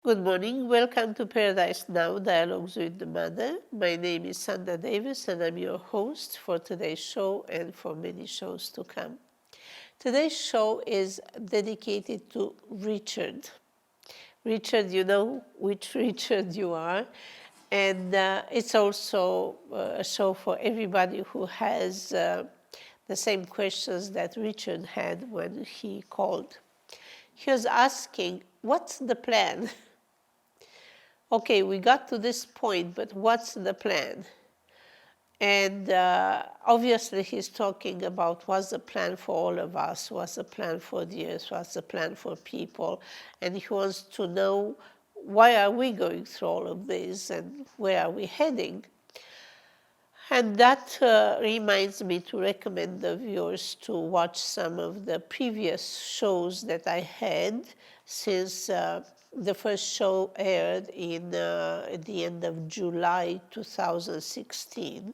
Good morning. Welcome to Paradise Now, Dialogues with the Mother. My name is Sanda Davis and I'm your host for today's show and for many shows to come. Today's show is dedicated to Richard. Richard, you know which Richard you are. And it's also a show for everybody who has the same questions that Richard had when he called. He was asking, what's the plan? Okay, we got to this point, but what's the plan? And obviously he's talking about what's the plan for all of us, what's the plan for the earth, what's the plan for people, and he wants to know why are we going through all of this and where are we heading. And that reminds me to recommend the viewers to watch some of the previous shows that I had since the first show aired at the end of July 2016.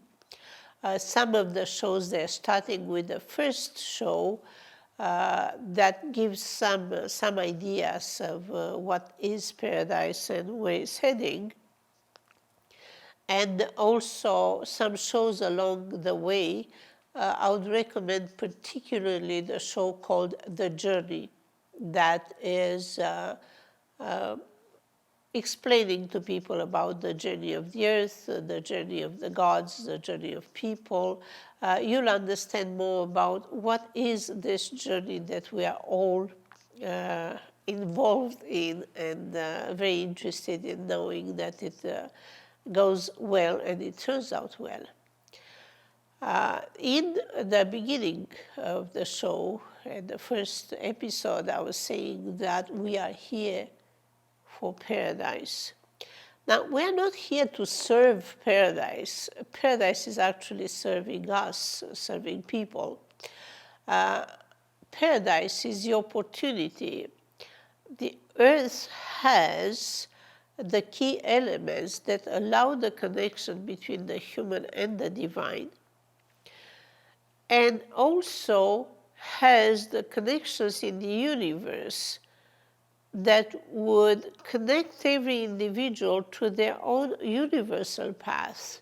Some of the shows there, starting with the first show, that gives some ideas of what is paradise and where it's heading. And also some shows along the way. I would recommend particularly the show called The Journey, that is explaining to people about the journey of the earth, the journey of the gods, the journey of people. You'll understand more about what is this journey that we are all involved in and very interested in knowing that it goes well and it turns out well. In the beginning of the show, in the first episode, I was saying that we are here for paradise. Now, we're not here to serve paradise. Paradise is actually serving us, serving people. Paradise is the opportunity. The earth has the key elements that allow the connection between the human and the divine, and also has the connections in the universe that would connect every individual to their own universal path.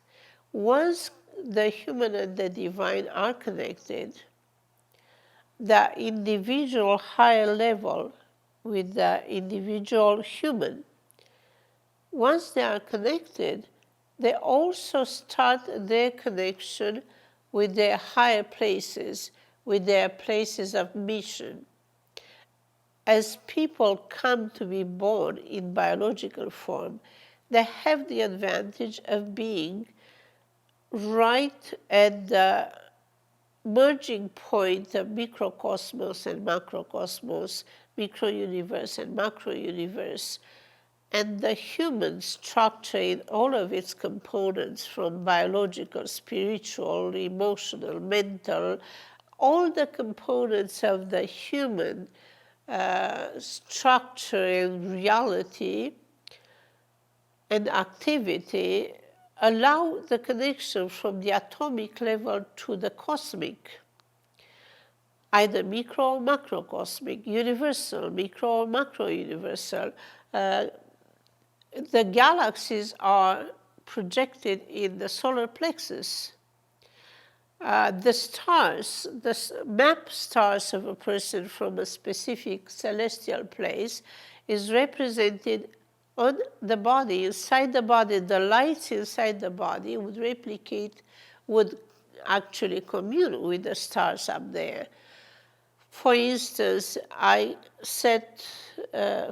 Once the human and the divine are connected, the individual higher level with the individual human, once they are connected, they also start their connection with their higher places, with their places of mission. As people come to be born in biological form, they have the advantage of being right at the merging point of microcosmos and macrocosmos, micro-universe and macro-universe, and the human structure in all of its components, from biological, spiritual, emotional, mental, all the components of the human structure and reality and activity allow the connection from the atomic level to the cosmic, either micro or macrocosmic, universal, micro or macro-universal. The galaxies are projected in the solar plexus. The stars, the map stars of a person from a specific celestial place is represented on the body, inside the body. The lights inside the body would actually commune with the stars up there. For instance, I sat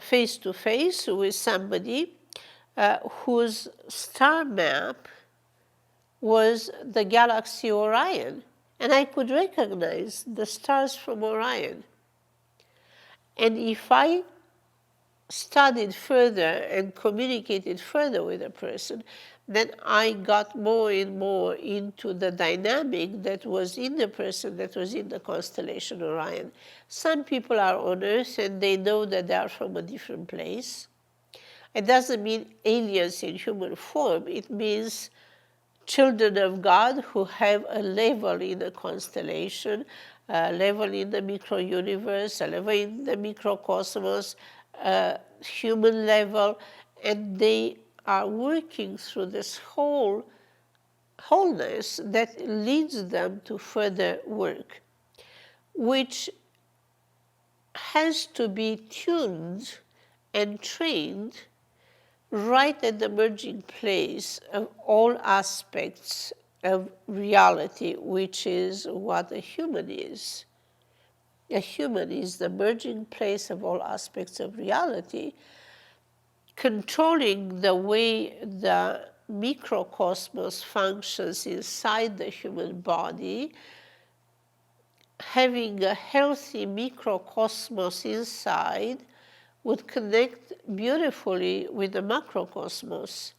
face to face with somebody whose star map was the galaxy Orion, and I could recognize the stars from Orion. And if I studied further and communicated further with a person, then I got more and more into the dynamic that was in the person, that was in the constellation Orion. Some people are on Earth and they know that they are from a different place. It doesn't mean aliens in human form. It means children of God who have a level in a constellation, a level in the micro-universe, a level in the microcosmos, human level, and they are working through this wholeness that leads them to further work, which has to be tuned and trained right at the merging place of all aspects of reality, which is what a human is. A human is the merging place of all aspects of reality, controlling the way the microcosmos functions inside the human body. Having a healthy microcosmos inside would connect beautifully with the macrocosmos.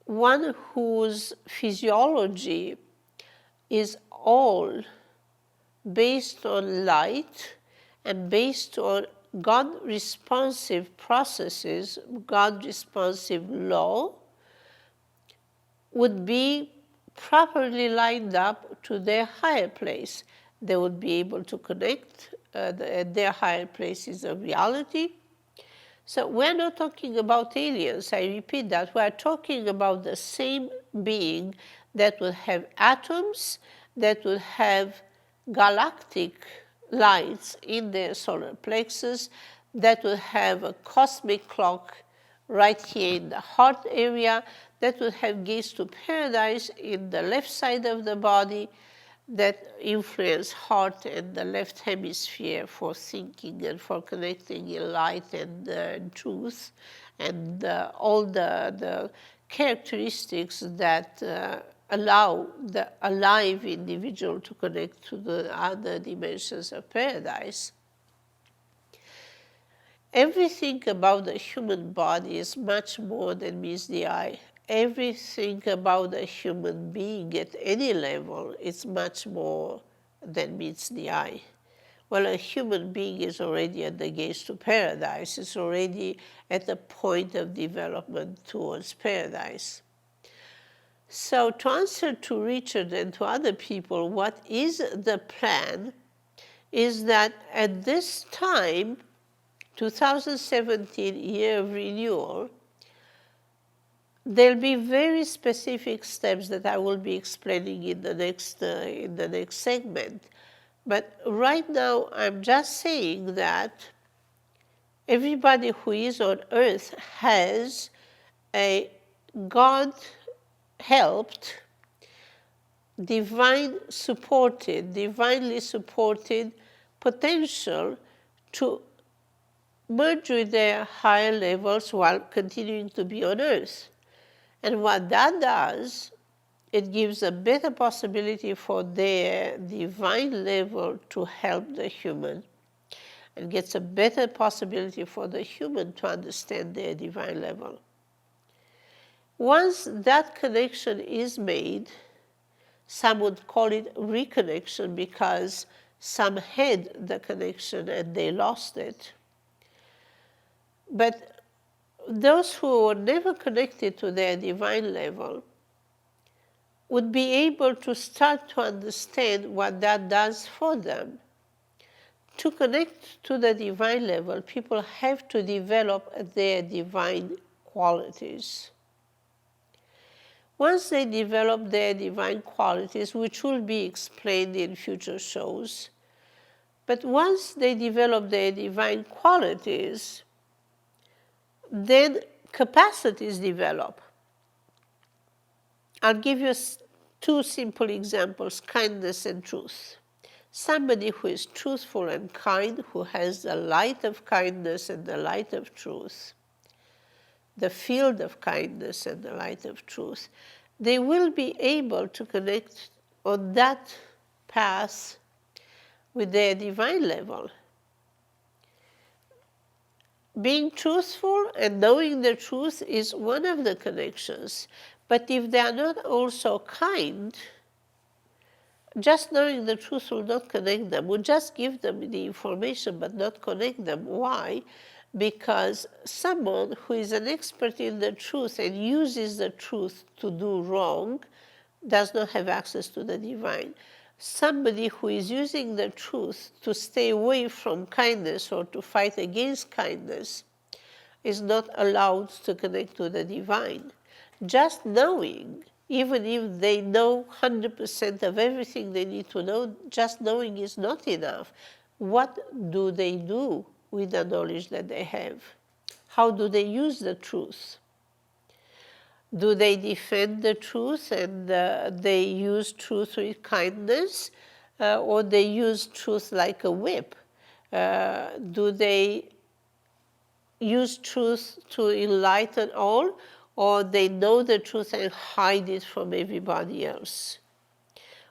One whose physiology is all based on light and based on God-responsive processes, God-responsive law, would be properly lined up to their higher place. They would be able to connect their higher places of reality. So we're not talking about aliens, I repeat that. We're talking about the same being that will have atoms, that will have galactic lights in their solar plexus, that will have a cosmic clock right here in the heart area, that will have gates to paradise in the left side of the body, that influence heart and the left hemisphere for thinking and for connecting in light and truth, and all the characteristics that allow the alive individual to connect to the other dimensions of paradise. Everything about the human body is much more than meets the eye. Everything about a human being at any level is much more than meets the eye. Well, a human being is already at the gates to paradise. It's already at the point of development towards paradise. So to answer to Richard and to other people, what is the plan is that at this time, 2017 year of renewal, there'll be very specific steps that I will be explaining in the next segment. But right now, I'm just saying that everybody who is on Earth has a God-helped, divinely supported potential to merge with their higher levels while continuing to be on Earth. And what that does, it gives a better possibility for their divine level to help the human, and gets a better possibility for the human to understand their divine level. Once that connection is made, some would call it reconnection because some had the connection and they lost it. But those who were never connected to their divine level would be able to start to understand what that does for them. To connect to the divine level, people have to develop their divine qualities. Once they develop their divine qualities, which will be explained in future shows, but once they develop their divine qualities, then capacities develop. I'll give you two simple examples, kindness and truth. Somebody who is truthful and kind, who has the light of kindness and the light of truth, the field of kindness and the light of truth, they will be able to connect on that path with their divine level. Being truthful and knowing the truth is one of the connections. But if they are not also kind, just knowing the truth will not connect them. Will just give them the information but not connect them. Why? Because someone who is an expert in the truth and uses the truth to do wrong does not have access to the divine. somebody who is using the truth to stay away from kindness or to fight against kindness is not allowed to connect to the divine. Just knowing, even if they know 100% of everything they need to know, just knowing is not enough. What do they do with the knowledge that they have? How do they use the truth? Do they defend the truth and they use truth with kindness, or they use truth like a whip? Do they use truth to enlighten all, or they know the truth and hide it from everybody else?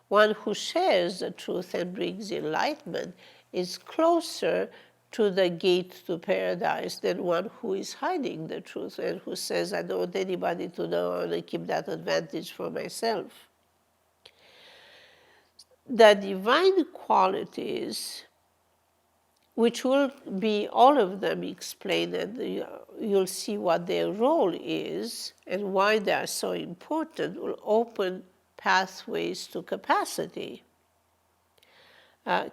One who shares the truth and brings enlightenment is closer to the gate to paradise than one who is hiding the truth and who says, I don't want anybody to know, I want to keep that advantage for myself. The divine qualities, which will be all of them explained, and you'll see what their role is and why they are so important, will open pathways to capacity.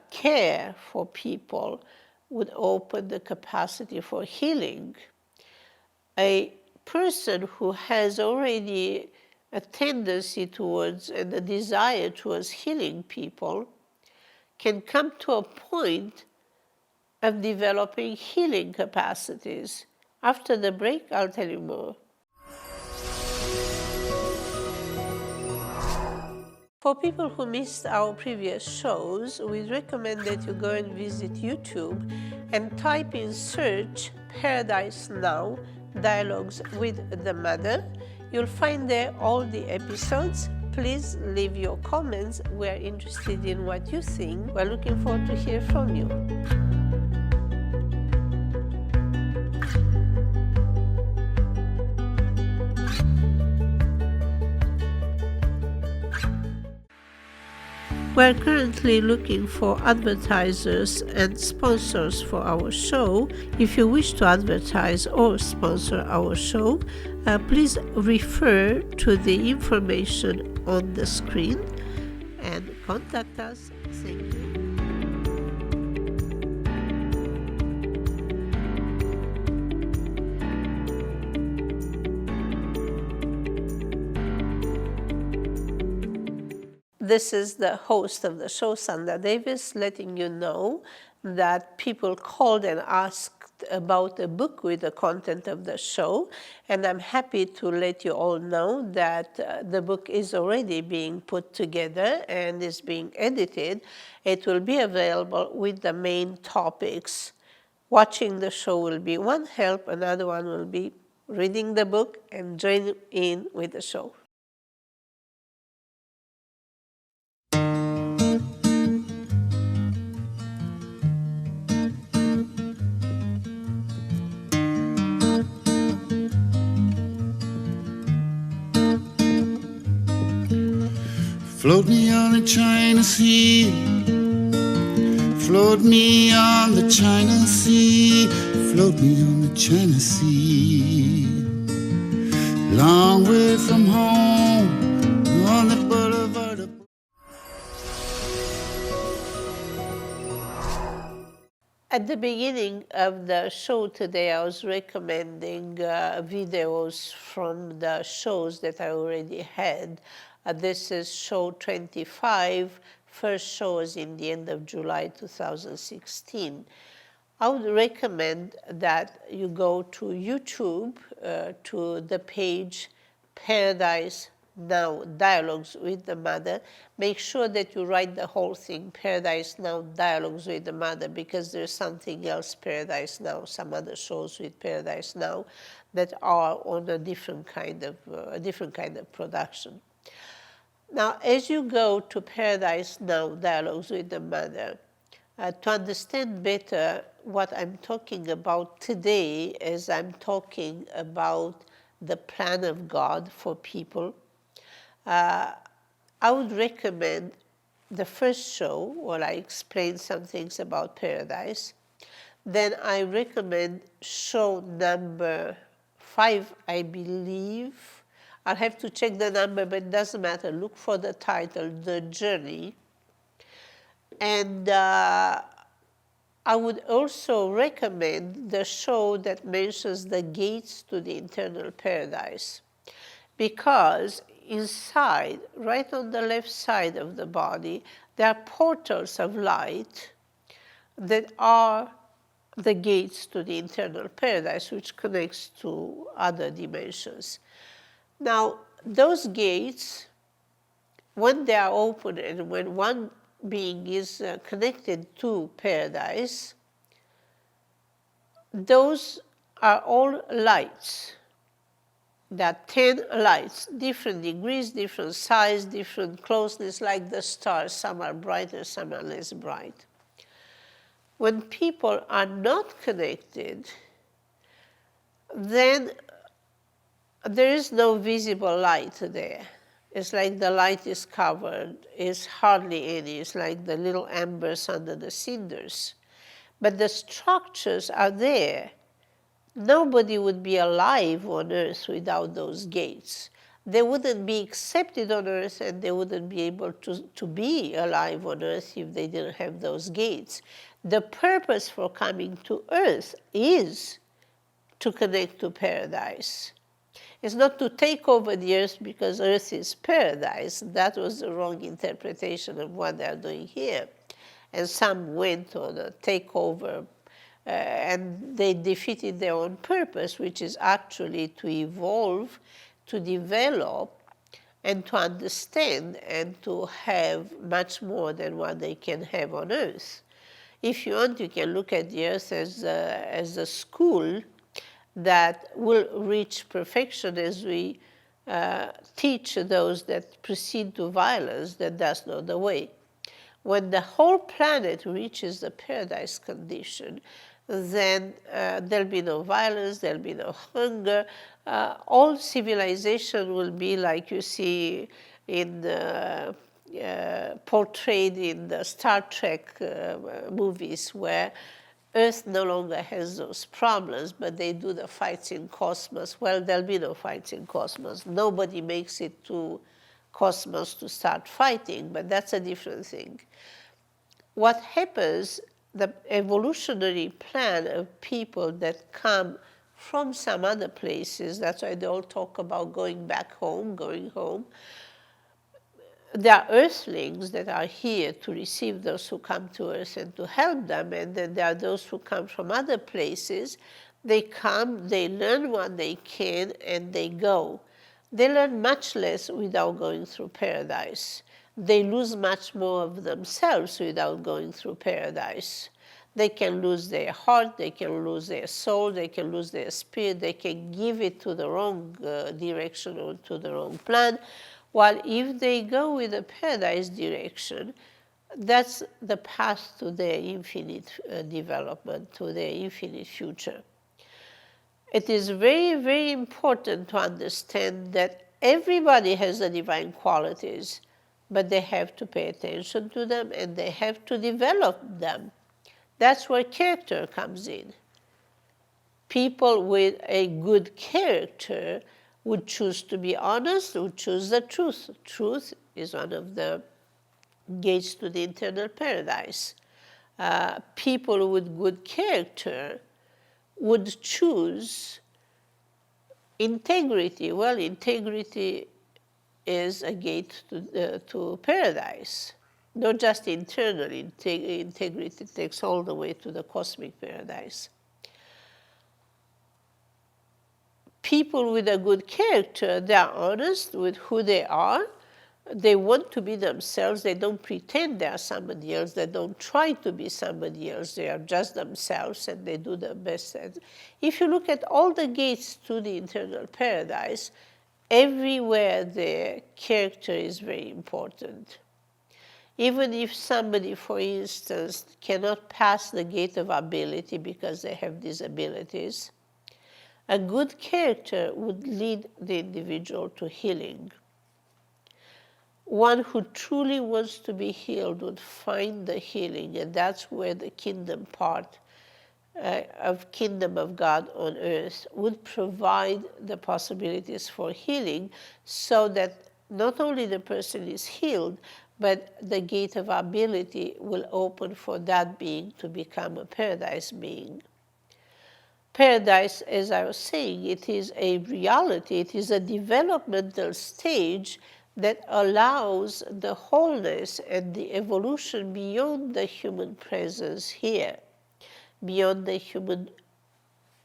Care for people would open the capacity for healing. A person who has already a tendency towards and a desire towards healing people can come to a point of developing healing capacities. After the break, I'll tell you more. For people who missed our previous shows, we recommend that you go and visit YouTube and type in search Paradise Now, Dialogues with the Mother. You'll find there all the episodes. Please leave your comments. We're interested in what you think. We're looking forward to hear from you. We're currently looking for advertisers and sponsors for our show. If you wish to advertise or sponsor our show, please refer to the information on the screen and contact us. Thank you. This is the host of the show, Sanda Davis, letting you know that people called and asked about a book with the content of the show, and I'm happy to let you all know that the book is already being put together and is being edited. It will be available with the main topics. Watching the show will be one help, another one will be reading the book and joining in with the show. Float me on the China Sea, float me on the China Sea, float me on the China Sea. Long way from home, on the boulevard of... At the beginning of the show today, I was recommending videos from the shows that I already had. This is show 25. First show was in the end of July 2016. I would recommend that you go to YouTube, to the page Paradise Now, Dialogues with the Mother. Make sure that you write the whole thing, Paradise Now, Dialogues with the Mother, because there's something else, Paradise Now, some other shows with Paradise Now that are on a different kind of production. Now, as you go to Paradise Now, Dialogues with the Mother, to understand better what I'm talking about today, as I'm talking about the plan of God for people, I would recommend the first show where I explain some things about paradise. Then I recommend show number 5, I believe. I'll have to check the number, but it doesn't matter. Look for the title, The Journey. And I would also recommend the show that mentions the gates to the internal paradise, because inside, right on the left side of the body, there are portals of light that are the gates to the internal paradise, which connects to other dimensions. Now, those gates, when they are open and when one being is connected to paradise, those are all lights. There are 10 lights, different degrees, different size, different closeness, like the stars. Some are brighter, some are less bright. When people are not connected, then there is no visible light there. It's like the light is covered. It's hardly any. It's like the little embers under the cinders. But the structures are there. Nobody would be alive on Earth without those gates. They wouldn't be accepted on Earth, and they wouldn't be able to be alive on Earth if they didn't have those gates. The purpose for coming to Earth is to connect to paradise. It's not to take over the Earth because Earth is paradise. That was the wrong interpretation of what they're doing here. And some went on a takeover, and they defeated their own purpose, which is actually to evolve, to develop, and to understand, and to have much more than what they can have on Earth. If you want, you can look at the Earth as a school that will reach perfection as we teach those that proceed to violence, that that's not the way. When the whole planet reaches the paradise condition, then there'll be no violence, there'll be no hunger. All civilization will be like you see in portrayed in the Star Trek movies, where Earth no longer has those problems, but they do the fights in cosmos. Well, there'll be no fights in cosmos. Nobody makes it to cosmos to start fighting, but that's a different thing. What happens, the evolutionary plan of people that come from some other places, that's why they all talk about going back home, going home. There are earthlings that are here to receive those who come to Earth and to help them, and then there are those who come from other places. They come, they learn what they can, and they go. They learn much less without going through paradise. They lose much more of themselves without going through paradise. They can lose their heart, they can lose their soul, they can lose their spirit, they can give it to the wrong direction or to the wrong plan. While if they go with the paradise direction, that's the path to their infinite development, to their infinite future. It is very, very important to understand that everybody has the divine qualities, but they have to pay attention to them and they have to develop them. That's where character comes in. People with a good character would choose to be honest, would choose the truth. Truth is one of the gates to the internal paradise. People with good character would choose integrity. Well, integrity is a gate to paradise. Not just internal integrity, takes all the way to the cosmic paradise. People with a good character, they are honest with who they are. They want to be themselves. They don't pretend they are somebody else. They don't try to be somebody else. They are just themselves, and they do their best. If you look at all the gates to the internal paradise, everywhere there, character is very important. Even if somebody, for instance, cannot pass the gate of ability because they have disabilities, a good character would lead the individual to healing. One who truly wants to be healed would find the healing, and that's where the kingdom part of kingdom of God on earth would provide the possibilities for healing, so that not only the person is healed, but the gate of ability will open for that being to become a paradise being. Paradise, as I was saying, it is a reality, it is a developmental stage that allows the wholeness and the evolution beyond the human presence here, beyond the human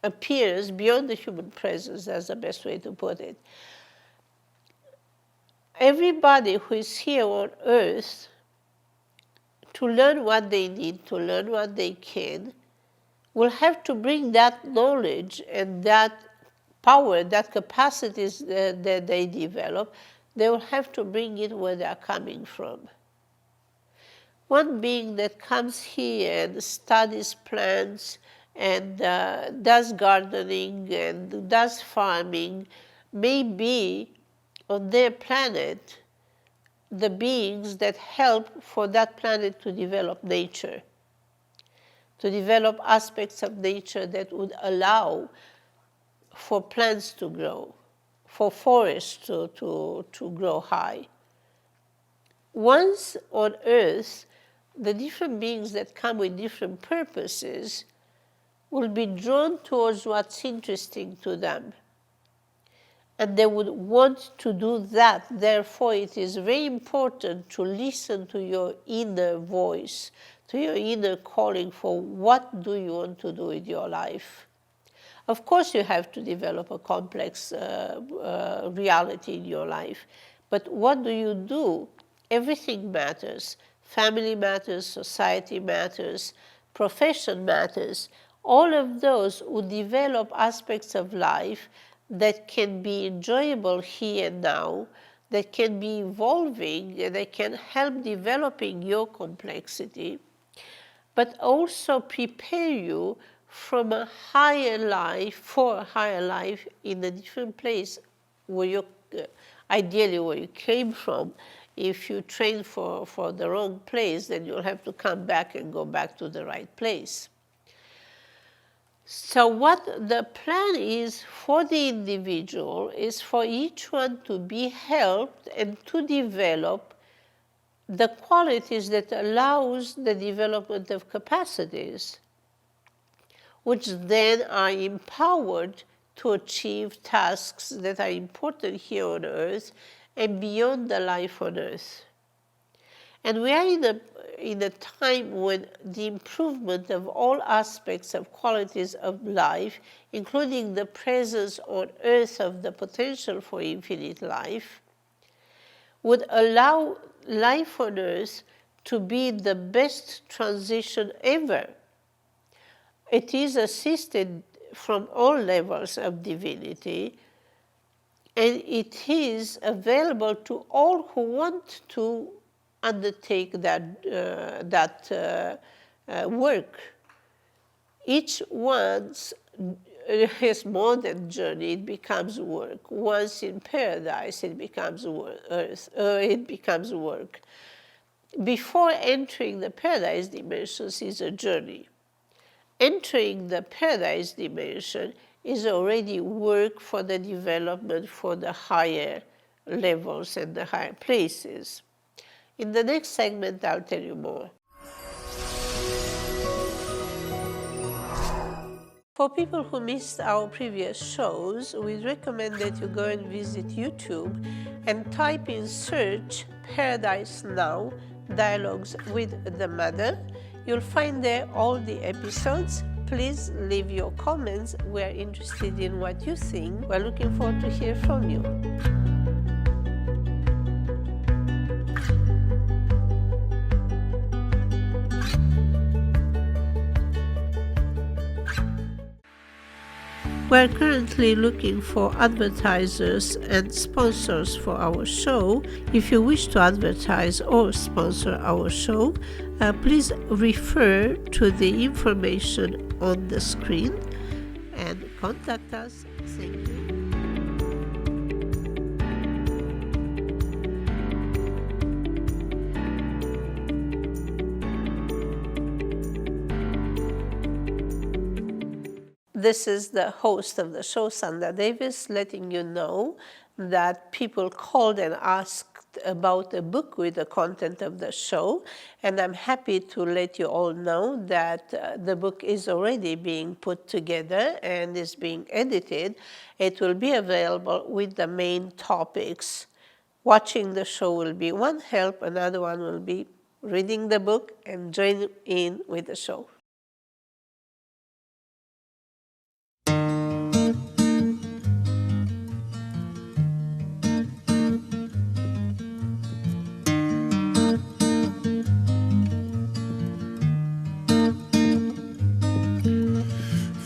appearance, beyond the human presence, that's the best way to put it. Everybody who is here on Earth to learn what they need, to learn what they can, will have to bring that knowledge and that power, that capacities that they develop, they will have to bring it where they are coming from. One being that comes here and studies plants and does gardening and does farming may be on their planet the beings that help for that planet to develop nature, to develop aspects of nature that would allow for plants to grow, for forests to grow high. Once on Earth, the different beings that come with different purposes will be drawn towards what's interesting to them. And they would want to do that. Therefore, it is very important to listen to your inner voice, to your inner calling for what do you want to do with your life. Of course, you have to develop a complex reality in your life. But what do you do? Everything matters. Family matters, society matters, profession matters. All of those would develop aspects of life that can be enjoyable here and now, that can be evolving, and that can help developing your complexity, but also prepare you from a higher life, for a higher life in a different place where you, ideally where you came from. If you train for the wrong place, then you'll have to come back and go back to the right place. So what the plan is for the individual is for each one to be helped and to develop the qualities that allows the development of capacities, which then are empowered to achieve tasks that are important here on Earth and beyond the life on Earth. And we are in a time when the improvement of all aspects of qualities of life, including the presence on Earth of the potential for infinite life, would allow life on Earth to be the best transition ever. It is assisted from all levels of divinity, and it is available to all who want to undertake that work. Each one's his modern journey, it becomes work. Once in paradise, it becomes it becomes work. Before entering the paradise dimensions is a journey. Entering the paradise dimension is already work for the development for the higher levels and the higher places. In the next segment, I'll tell you more. For people who missed our previous shows, we recommend that you go and visit YouTube and type in search Paradise Now, Dialogues with the Mother. You'll find there all the episodes. Please leave your comments. We're interested in what you think. We're looking forward to hear from you. We're currently looking for advertisers and sponsors for our show. If you wish to advertise or sponsor our show, please refer to the information on the screen and contact us. Thank you. This is the host of the show, Sanda Davis, letting you know that people called and asked about a book with the content of the show, and I'm happy to let you all know that the book is already being put together and is being edited. It will be available with the main topics. Watching the show will be one help, another one will be reading the book and join in with the show.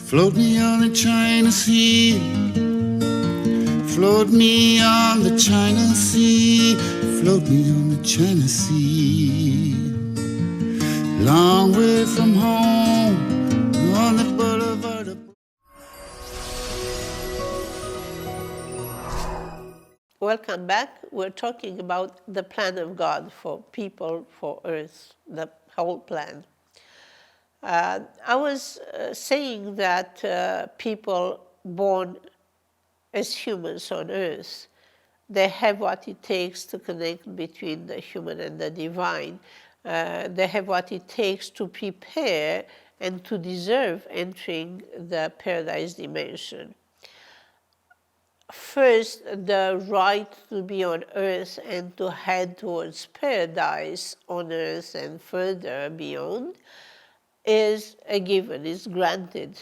Float me on the China Sea, float me on the China Sea, float me on the China Sea. Long way from home, on the boulevard of... Welcome back. We're talking about the plan of God for people, for Earth, the whole plan. I was saying that people born as humans on Earth, they have what it takes to connect between the human and the divine. They have what it takes to prepare and to deserve entering the paradise dimension. First, the right to be on Earth and to head towards paradise on Earth and further beyond is a given, is granted.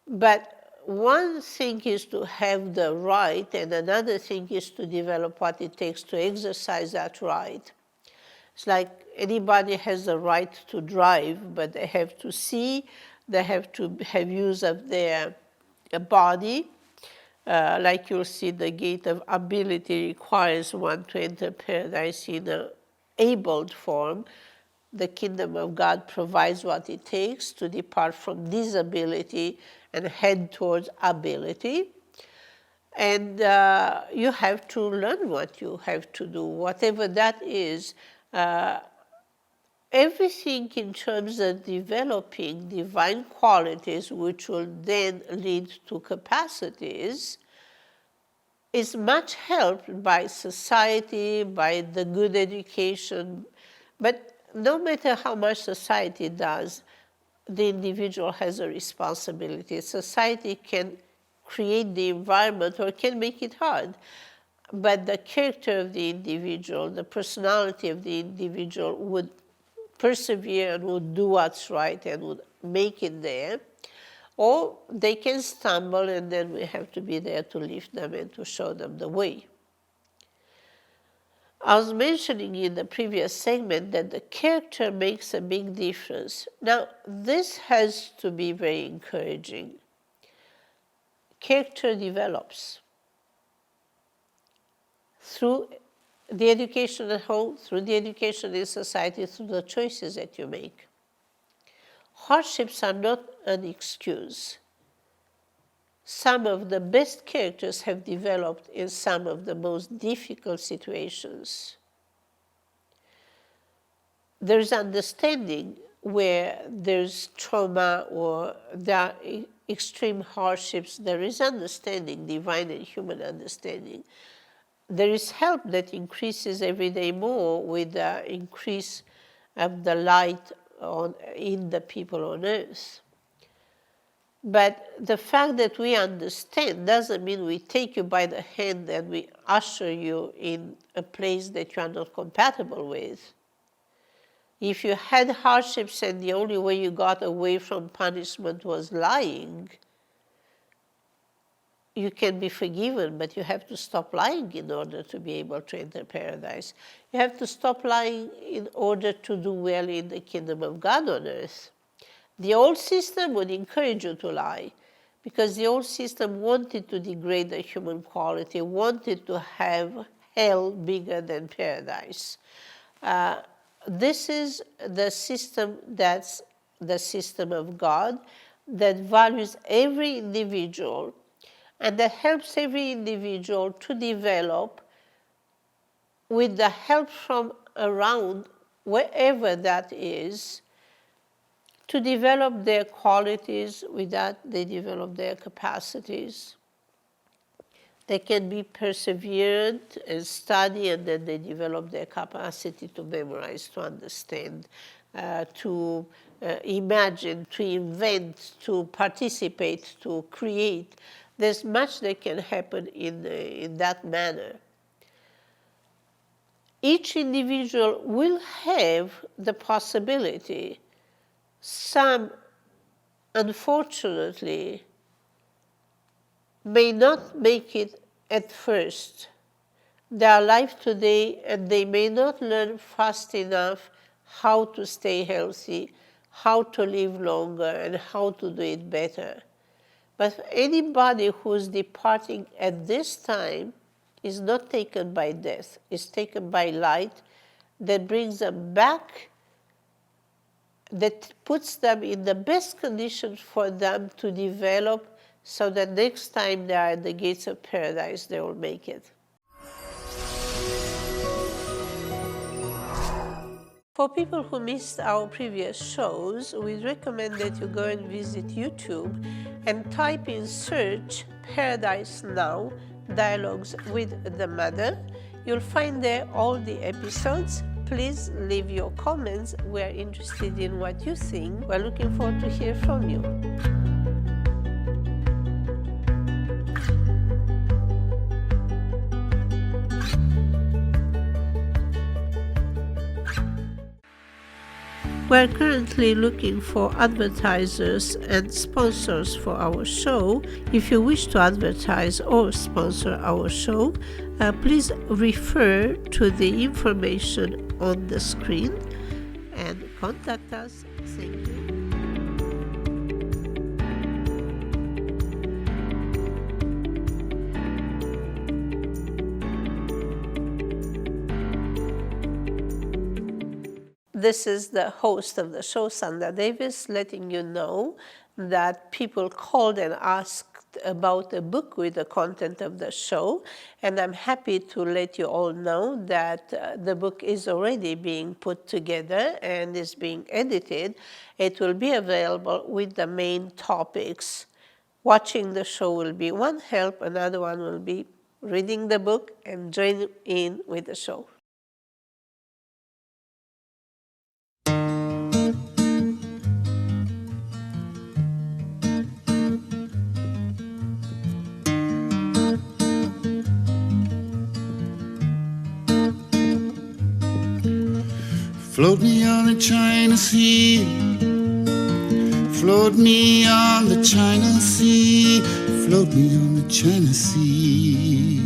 But one thing is to have the right, and another thing is to develop what it takes to exercise that right. It's like anybody has the right to drive, but they have to see, they have to have use of their body. Like you'll see, the gate of ability requires one to enter paradise in an abled form. The kingdom of God provides what it takes to depart from disability and head towards ability. And you have to learn what you have to do, whatever that is. Everything in terms of developing divine qualities, which will then lead to capacities, is much helped by society, by the good education. But no matter how much society does, the individual has a responsibility. Society can create the environment or can make it hard. But the character of the individual, the personality of the individual would persevere and would do what's right and would make it there. Or they can stumble, and then we have to be there to lift them and to show them the way. I was mentioning in the previous segment that the character makes a big difference. Now, this has to be very encouraging. Character develops through the education at home, through the education in society, through the choices that you make. Hardships are not an excuse. Some of the best characters have developed in some of the most difficult situations. There's understanding where there's trauma or there are extreme hardships. There is understanding, divine and human understanding. There is help that increases every day more with the increase of the light in the people on Earth. But the fact that we understand doesn't mean we take you by the hand and we usher you in a place that you are not compatible with. If you had hardships and the only way you got away from punishment was lying, you can be forgiven, but you have to stop lying in order to be able to enter paradise. You have to stop lying in order to do well in the kingdom of God on earth. The old system would encourage you to lie, because the old system wanted to degrade the human quality, wanted to have hell bigger than paradise. This is the system that's the system of God, that values every individual and that helps every individual to develop with the help from around, wherever that is, to develop their qualities. With that, they develop their capacities. They can be perseverant and study, and then they develop their capacity to memorize, to understand, to imagine, to invent, to participate, to create. There's much that can happen in that manner. Each individual will have the possibility. Some, unfortunately, may not make it at first. They are alive today and they may not learn fast enough how to stay healthy, how to live longer, and how to do it better. But anybody who's departing at this time is not taken by death, is taken by light that brings them back, that puts them in the best conditions for them to develop, so that next time they are at the gates of paradise, they will make it. For people who missed our previous shows, we recommend that you go and visit YouTube and type in search Paradise Now Dialogues with the Mother. You'll find there all the episodes. Please leave your comments. We're interested in what you think. We're looking forward to hear from you. We're currently looking for advertisers and sponsors for our show. If you wish to advertise or sponsor our show, please refer to the information on the screen and contact us. Thank you. This is the host of the show, Sanda Davis, letting you know that people called and asked about a book with the content of the show, and I'm happy to let you all know that the book is already being put together and is being edited. It will be available with the main topics. Watching the show will be one help, another one will be reading the book and joining in with the show. Float me on the China Sea, float me on the China Sea, float me on the China Sea.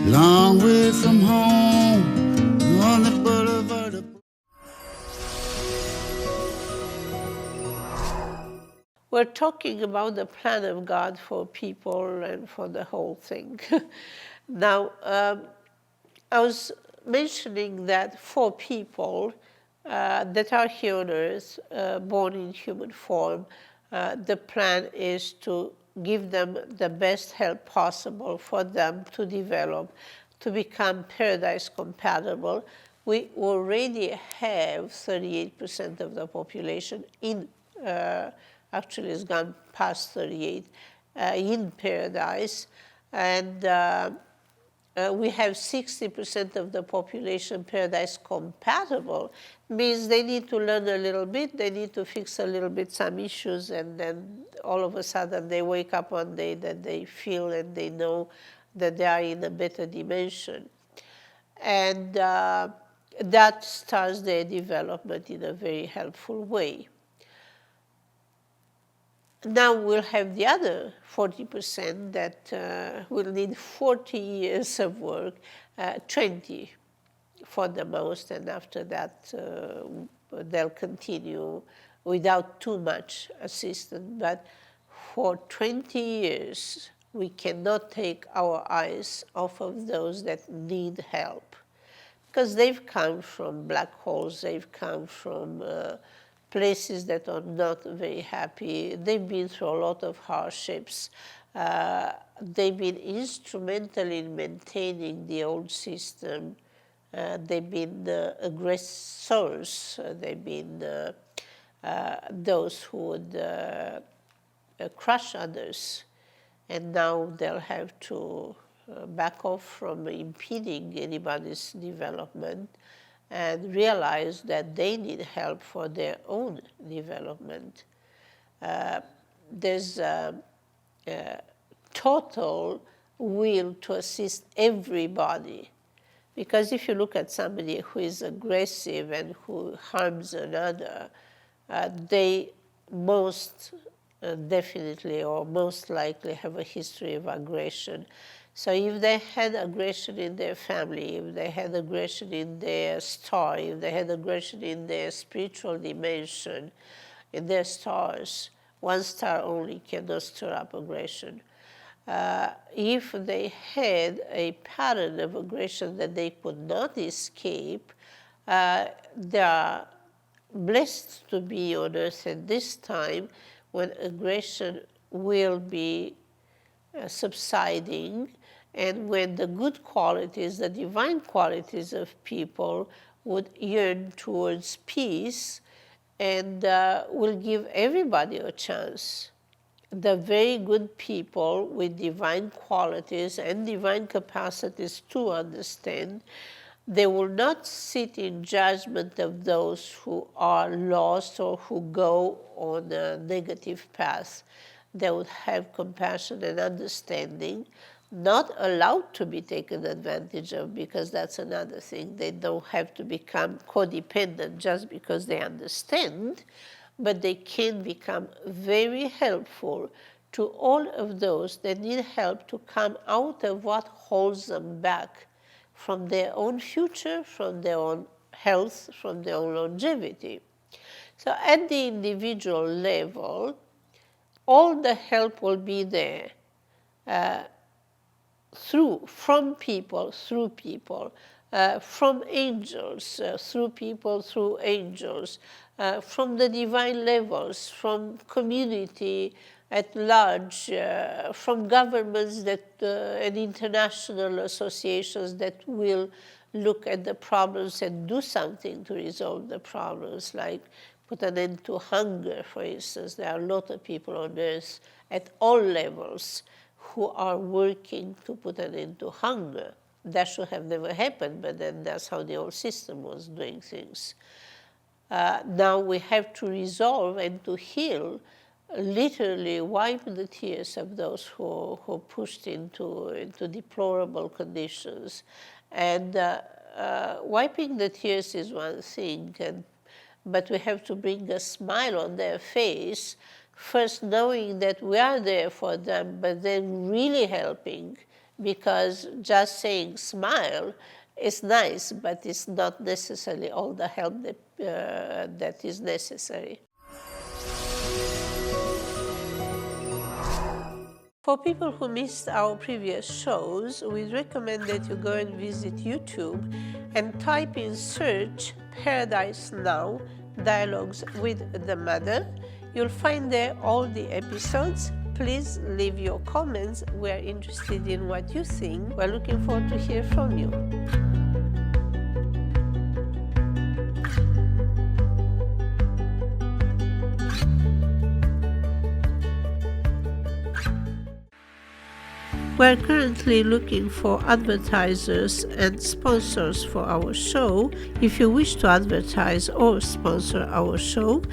Long way from home, on the boulevard of... We're talking about the plan of God for people and for the whole thing. Now, I was mentioning that for people that are here on Earth, born in human form, the plan is to give them the best help possible for them to develop, to become paradise compatible. We already have 38% of the population in, actually it's gone past 38, in paradise, and we have 60% of the population paradise compatible. Means they need to learn a little bit, they need to fix a little bit some issues, and then all of a sudden they wake up one day that they feel and they know that they are in a better dimension. And that starts their development in a very helpful way. Now we'll have the other 40% that will need 40 years of work, 20 for the most, and after that they'll continue without too much assistance. But for 20 years, we cannot take our eyes off of those that need help, because they've come from black holes, they've come from places that are not very happy. They've been through a lot of hardships. They've been instrumental in maintaining the old system. They've been aggressors. They've been those who would crush others and now they'll have to back off from impeding anybody's development and realize that they need help for their own development. There's a total will to assist everybody. Because if you look at somebody who is aggressive and who harms another, they most definitely or most likely have a history of aggression. So if they had aggression in their family, if they had aggression in their star, if they had aggression in their spiritual dimension, in their stars, one star only cannot stir up aggression. If they had a pattern of aggression that they could not escape, they are blessed to be on Earth at this time when aggression will be subsiding, and when the good qualities, the divine qualities of people would yearn towards peace and will give everybody a chance. The very good people with divine qualities and divine capacities to understand, they will not sit in judgment of those who are lost or who go on a negative path. They would have compassion and understanding, not allowed to be taken advantage of, because that's another thing. They don't have to become codependent just because they understand, but they can become very helpful to all of those that need help to come out of what holds them back from their own future, from their own health, from their own longevity. So at the individual level, all the help will be there from people, through people, from angels, through people, through angels, from the divine levels, from community at large, from governments that, and international associations that will look at the problems and do something to resolve the problems, like put an end to hunger, for instance. There are a lot of people on Earth at all levels who are working to put an end to hunger. That should have never happened, but then that's how the old system was doing things. Now we have to resolve and to heal, literally wipe the tears of those who pushed into deplorable conditions. And wiping the tears is one thing, but we have to bring a smile on their face, first knowing that we are there for them, but then really helping, because just saying smile is nice, but it's not necessarily all the help that is necessary. For people who missed our previous shows, we recommend that you go and visit YouTube and type in search Paradise Now, Dialogues with the Mother. You'll find there all the episodes. Please leave your comments. We're interested in what you think. We're looking forward to hear from you. We're currently looking for advertisers and sponsors for our show. If you wish to advertise or sponsor our show,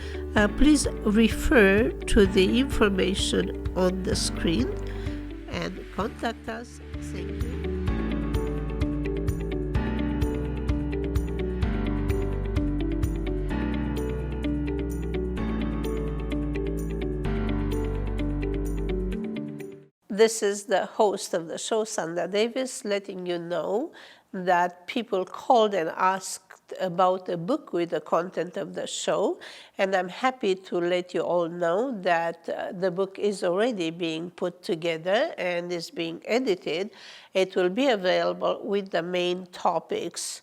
please refer to the information on the screen and contact us. Thank you. This is the host of the show, Sanda Davis, letting you know that people called and asked about a book with the content of the show, and I'm happy to let you all know that the book is already being put together and is being edited. It will be available with the main topics.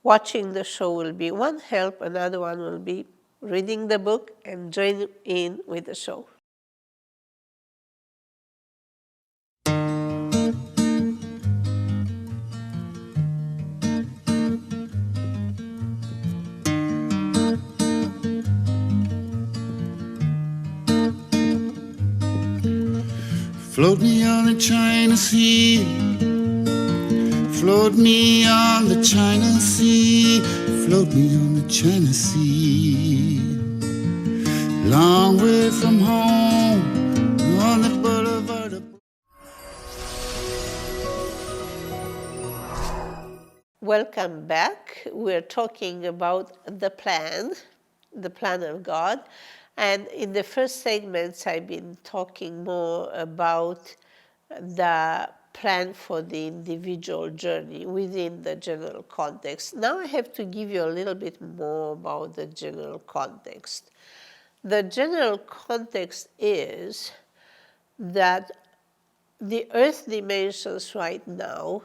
Watching the show will be one help, another one will be reading the book and joining in with the show. Float me on the China Sea. Float me on the China Sea. Float me on the China Sea. Long way from home on the boulevard of... Welcome back. We're talking about the plan of God. And in the first segments, I've been talking more about the plan for the individual journey within the general context. Now I have to give you a little bit more about the general context. The general context is that the earth dimensions right now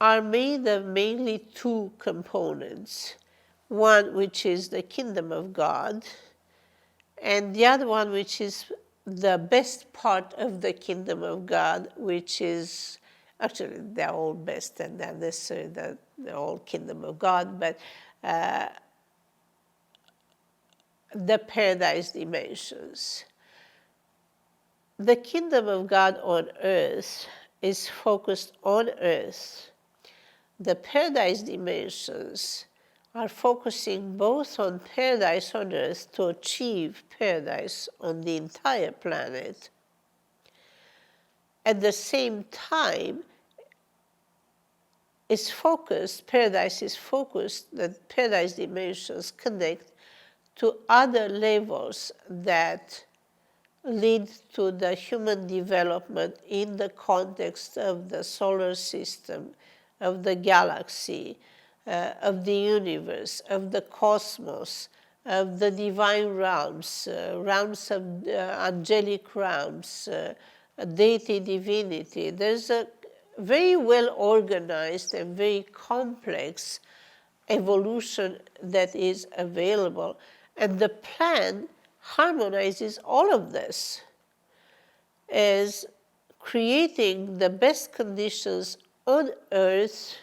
are made of mainly two components. One which is the kingdom of God, and the other one which is the best part of the kingdom of God, which is, actually they're all best and they're necessary, they're all kingdom of God, but the paradise dimensions. The kingdom of God on earth is focused on earth. The paradise dimensions are focusing both on paradise on earth to achieve paradise on the entire planet. At the same time, paradise is focused, the paradise dimensions connect to other levels that lead to the human development in the context of the solar system, of the galaxy, of the universe, of the cosmos, of the divine realms, realms of angelic realms, deity, divinity. There's a very well organized and very complex evolution that is available. And the plan harmonizes all of this as creating the best conditions on earth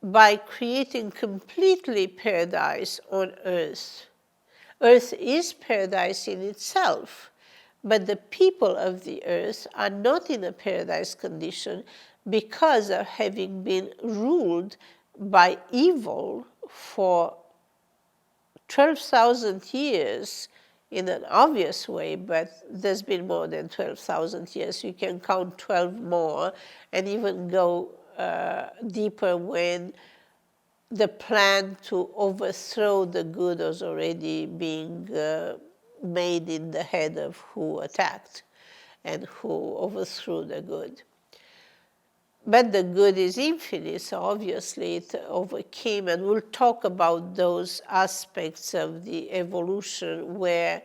by creating completely paradise on earth. Earth is paradise in itself, but the people of the earth are not in a paradise condition because of having been ruled by evil for 12,000 years in an obvious way, but there's been more than 12,000 years. You can count 12 more and even go deeper when the plan to overthrow the good was already being made in the head of who attacked and who overthrew the good. But the good is infinite, so obviously it overcame, and we'll talk about those aspects of the evolution where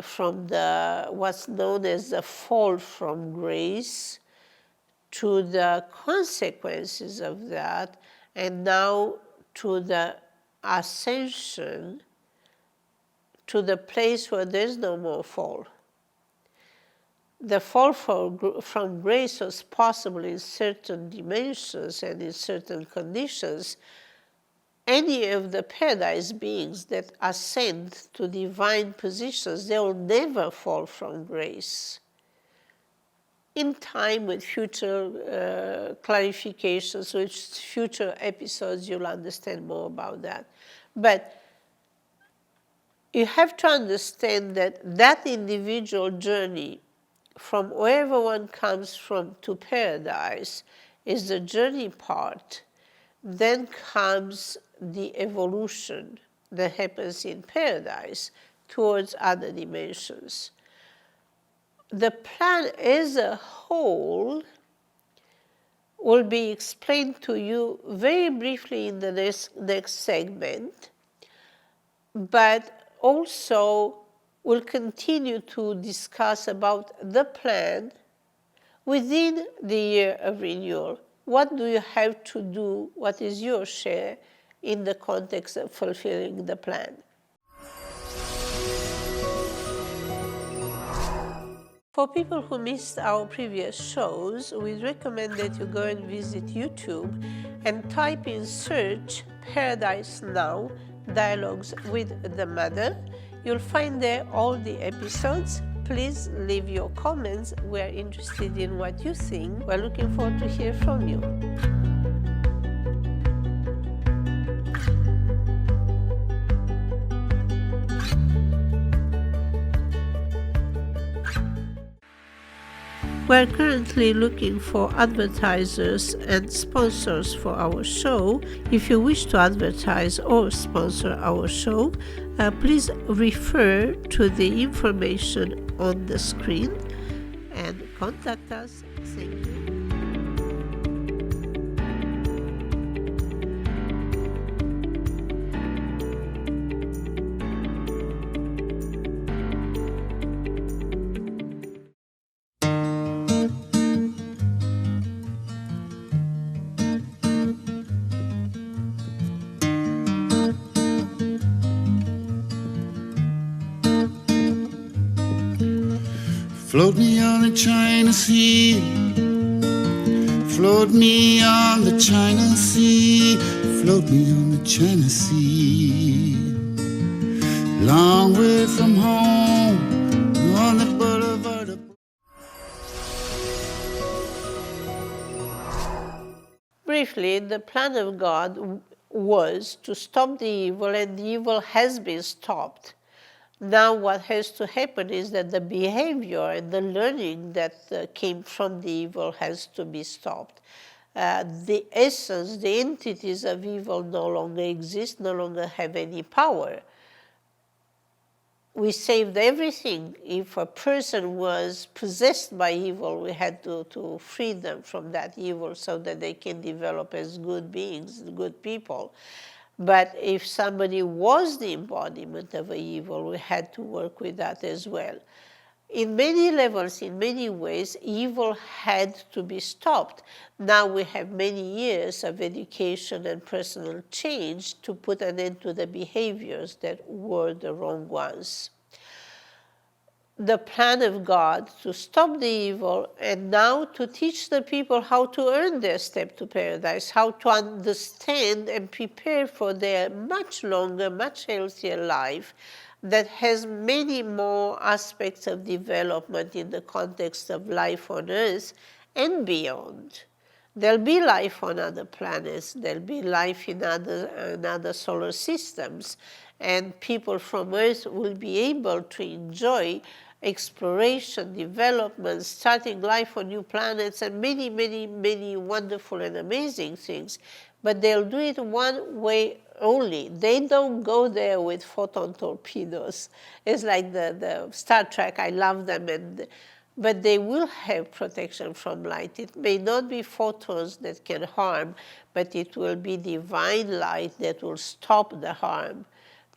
from what's known as the fall from grace to the consequences of that, and now to the ascension to the place where there's no more fall. The fall from grace was possible in certain dimensions and in certain conditions. Any of the paradise beings that ascend to divine positions, they will never fall from grace. In time, with future clarifications, with future episodes, you'll understand more about that. But you have to understand that that individual journey from wherever one comes from to paradise is the journey part. Then comes the evolution that happens in paradise towards other dimensions. The plan as a whole will be explained to you very briefly in the next segment, but also we'll continue to discuss about the plan within the year of renewal. What do you have to do? What is your share in the context of fulfilling the plan? For people who missed our previous shows, we recommend that you go and visit YouTube and type in search Paradise Now, Dialogues with the Mother. You'll find there all the episodes. Please leave your comments. We're interested in what you think. We're looking forward to hear from you. We're currently looking for advertisers and sponsors for our show. If you wish to advertise or sponsor our show, please refer to the information on the screen and contact us. Thank you. Float me on the China Sea, float me on the China Sea, float me on the China Sea. Long way from home, on the boulevard of... Briefly, the plan of God was to stop the evil, and the evil has been stopped. Now what has to happen is that the behavior and the learning that came from the evil has to be stopped. The essence, the entities of evil no longer exist, no longer have any power. We saved everything. If a person was possessed by evil, we had to free them from that evil so that they can develop as good beings, good people. But if somebody was the embodiment of evil, we had to work with that as well. In many levels, in many ways, evil had to be stopped. Now we have many years of education and personal change to put an end to the behaviors that were the wrong ones. The plan of God to stop the evil and now to teach the people how to earn their step to paradise, how to understand and prepare for their much longer, much healthier life that has many more aspects of development in the context of life on Earth and beyond. There'll be life on other planets, there'll be life in other solar systems, and people from Earth will be able to enjoy exploration, development, starting life on new planets, and many, many, many wonderful and amazing things. But they'll do it one way only. They don't go there with photon torpedoes. It's like the Star Trek, I love them, but they will have protection from light. It may not be photons that can harm, but it will be divine light that will stop the harm.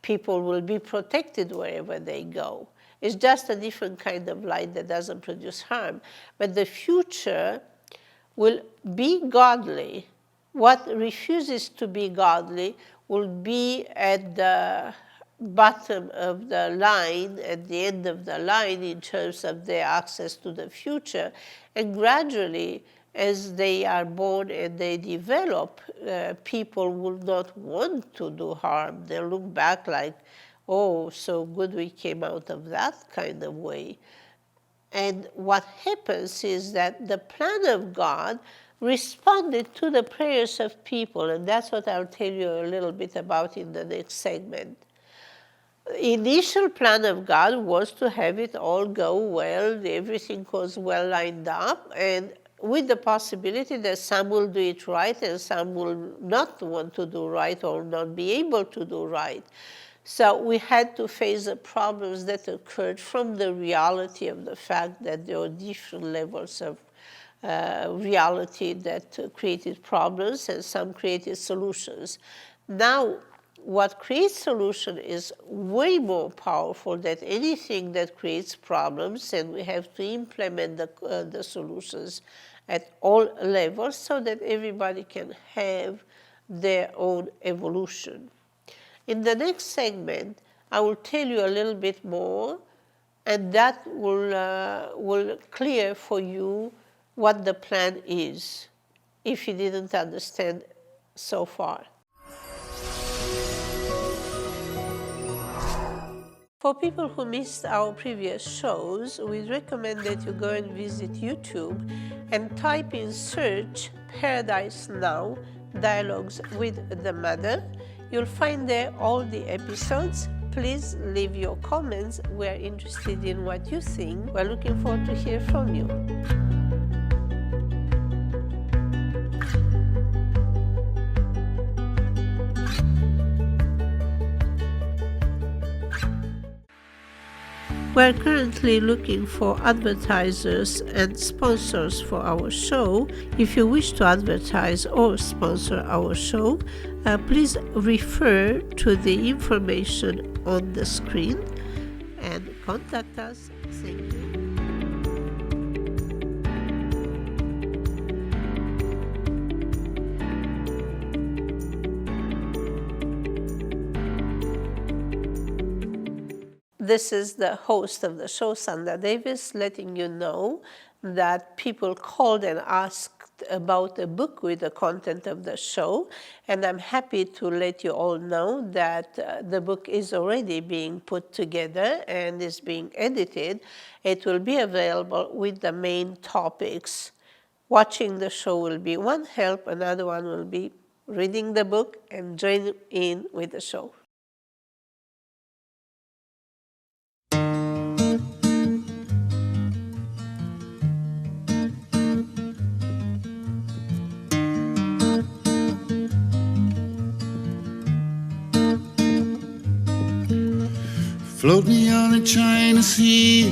People will be protected wherever they go. It's just a different kind of light that doesn't produce harm. But the future will be godly. What refuses to be godly will be at the bottom of the line, at the end of the line in terms of their access to the future. And gradually, as they are born and they develop, people will not want to do harm. They'll look back like, oh, so good we came out of that kind of way. And what happens is that the plan of God responded to the prayers of people, and that's what I'll tell you a little bit about in the next segment. The initial plan of God was to have it all go well, everything goes well lined up, and with the possibility that some will do it right and some will not want to do right or not be able to do right. So we had to face the problems that occurred from the reality of the fact that there were different levels of reality that created problems, and some created solutions. Now, what creates solution is way more powerful than anything that creates problems, and we have to implement the solutions at all levels so that everybody can have their own evolution. In the next segment, I will tell you a little bit more, and that will clear for you what the plan is, if you didn't understand so far. For people who missed our previous shows, we'd recommend that you go and visit YouTube and type in search Paradise Now Dialogues with the Mother. You'll find there all the episodes. Please leave your comments. We're interested in what you think. We're looking forward to hear from you. We're currently looking for advertisers and sponsors for our show. If you wish to advertise or sponsor our show, please refer to the information on the screen and contact us. Thank you. This is the host of the show, Sanda Davis, letting you know that people called and asked about a book with the content of the show. And I'm happy to let you all know that the book is already being put together and is being edited. It will be available with the main topics. Watching the show will be one help, another one will be reading the book and joining in with the show. Float me on the China Sea,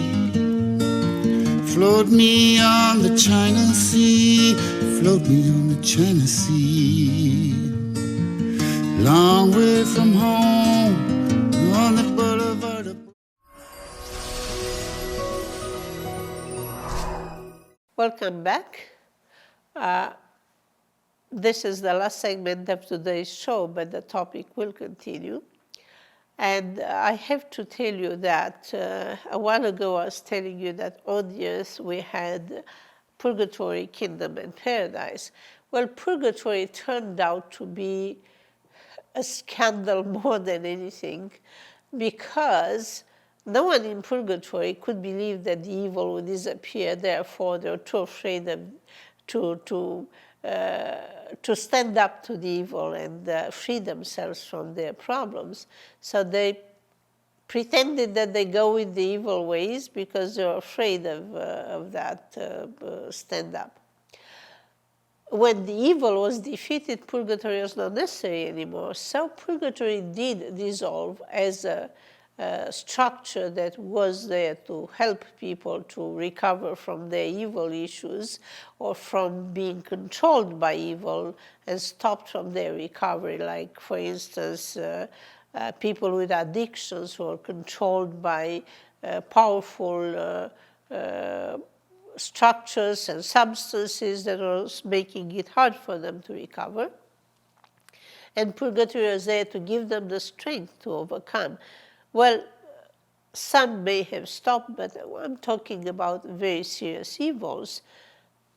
float me on the China Sea, float me on the China Sea. Long way from home, on the boulevard of... Welcome back. This is the last segment of today's show, but the topic will continue. And I have to tell you that a while ago I was telling you that on the earth we had purgatory, kingdom, and paradise. Well, purgatory turned out to be a scandal more than anything, because no one in purgatory could believe that the evil would disappear. Therefore, they were too afraid to stand up to the evil and free themselves from their problems. So they pretended that they go with the evil ways because they're afraid of that stand-up. When the evil was defeated, purgatory was not necessary anymore. So purgatory did dissolve as a structure that was there to help people to recover from their evil issues or from being controlled by evil and stopped from their recovery. Like, for instance, people with addictions who are controlled by powerful structures and substances that are making it hard for them to recover. And purgatory is there to give them the strength to overcome. Well, some may have stopped, but I'm talking about very serious evils.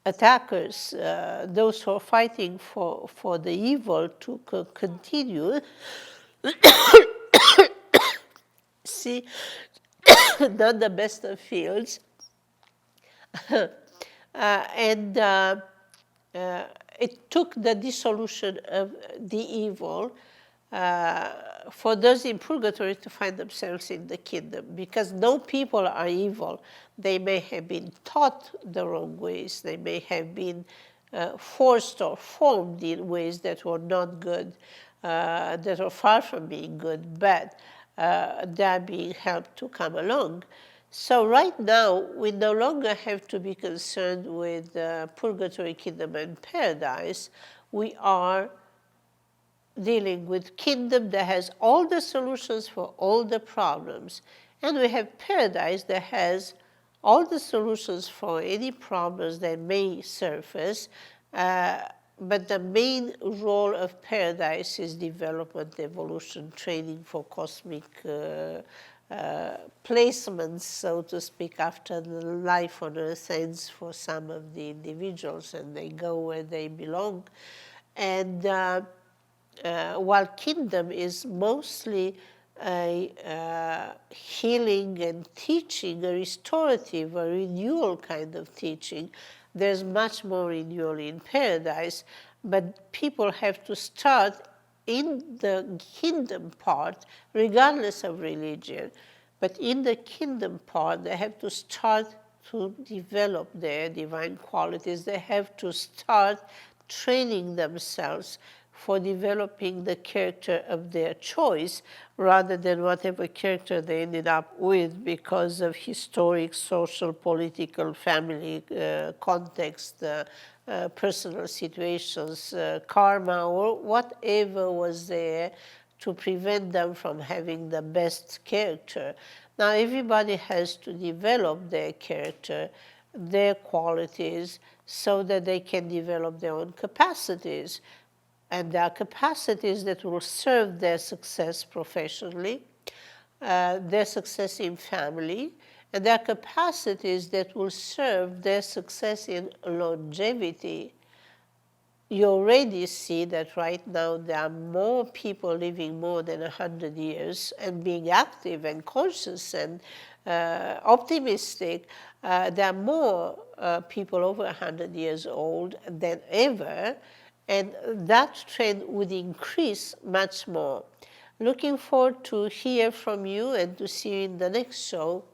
Attackers, those who are fighting for the evil to continue, see, not the best of fields. It took the dissolution of the evil for those in purgatory to find themselves in the kingdom, because no people are evil. They may have been taught the wrong ways. They may have been forced or formed in ways that were not good, that are far from being good, but they are being helped to come along. So right now, we no longer have to be concerned with purgatory, kingdom, and paradise. We are dealing with kingdom that has all the solutions for all the problems. And we have paradise that has all the solutions for any problems that may surface. But the main role of paradise is development, evolution, training for cosmic placements, so to speak, after the life on earth ends for some of the individuals and they go where they belong. And while kingdom is mostly a healing and teaching, a restorative, a renewal kind of teaching. There's much more renewal in paradise, but people have to start in the kingdom part, regardless of religion. But in the kingdom part, they have to start to develop their divine qualities. They have to start training themselves for developing the character of their choice rather than whatever character they ended up with because of historic, social, political, family context, personal situations, karma, or whatever was there to prevent them from having the best character. Now, everybody has to develop their character, their qualities, so that they can develop their own capacities. And there are capacities that will serve their success professionally, their success in family, and there are capacities that will serve their success in longevity. You already see that right now there are more people living more than 100 years and being active and conscious and optimistic. There are more people over 100 years old than ever, and that trend would increase much more. Looking forward to hear from you and to see you in the next show.